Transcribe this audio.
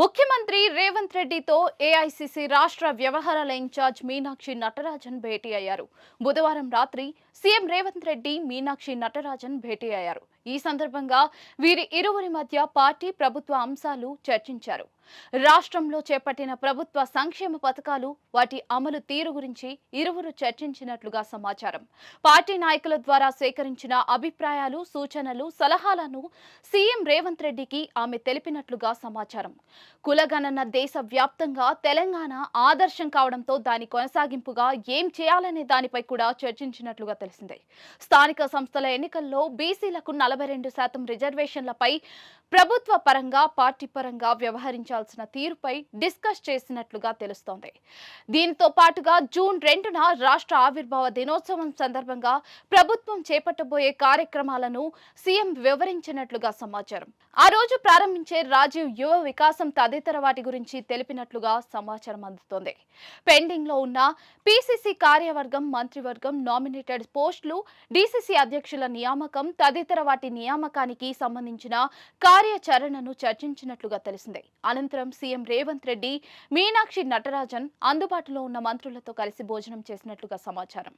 ముఖ్యమంత్రి రేవంత్ రెడ్డితో ఏఐసీసీ రాష్ట్ర వ్యవహారాల ఇన్ఛార్జ్ మీనాక్షి నటరాజన్ భేటీ అయ్యారు. బుధవారం రాత్రి సీఎం రేవంత్ రెడ్డి మీనాక్షి నటరాజన్ భేటీ అయ్యారు. ఈ సందర్భంగా వీరి ఇరువురి మధ్య పార్టీ ప్రభుత్వ అంశాలు చర్చించారు. రాష్ట్రంలో చేపట్టిన ప్రభుత్వ సంక్షేమ పథకాలు, వాటి అమలు తీరు గురించి ఇరువురు చర్చించినట్లుగా సమాచారం. పార్టీ నాయకుల ద్వారా సేకరించిన అభిప్రాయాలు, సూచనలు, సలహాలను సీఎం రేవంత్ రెడ్డికి ఆమె తెలిపినట్లుగా సమాచారం. కులగణన దేశ వ్యాప్తంగా తెలంగాణ ఆదర్శం కావడంతో దాని కొనసాగింపుగా ఏం చేయాలనే దానిపై కూడా చర్చించినట్లుగా తెలిసింది. స్థానిక సంస్థల ఎన్నికల్లో బీసీలకు 42% రిజర్వేషన్లపై ప్రభుత్వ పరంగా, పార్టీ పరంగా వ్యవహరించాల్సిన తీరుపై డిస్కస్ చేసినట్లుగా తెలుస్తోంది. దీనితో పాటుగా జూన్ 2న రాష్ట్ర ఆవిర్భావ దినోత్సవం సందర్భంగా ప్రభుత్వం చేపట్టబోయే కార్యక్రమాలను సీఎం వివరించినట్లుగా సమాచారం. ఆ రోజు ప్రారంభించే రాజీవ్ యువ వికాసం తదితర వాటి గురించి తెలిపినట్లుగా సమాచారం అందుతోంది. పెండింగ్ లో ఉన్న పీసీసీ కార్యవర్గం, మంత్రివర్గం, నామినేటెడ్ పోస్టులు, డీసీసీ అధ్యక్షుల నియామకం తదితర వాటి నియామకానికి సంబంధించిన కార్యాచరణను చర్చించినట్లుగా తెలిసింది. అనంతరం సీఎం రేవంత్ రెడ్డి, మీనాక్షి నటరాజన్ అందుబాటులో ఉన్న మంత్రులతో కలిసి భోజనం చేసినట్లుగా సమాచారం.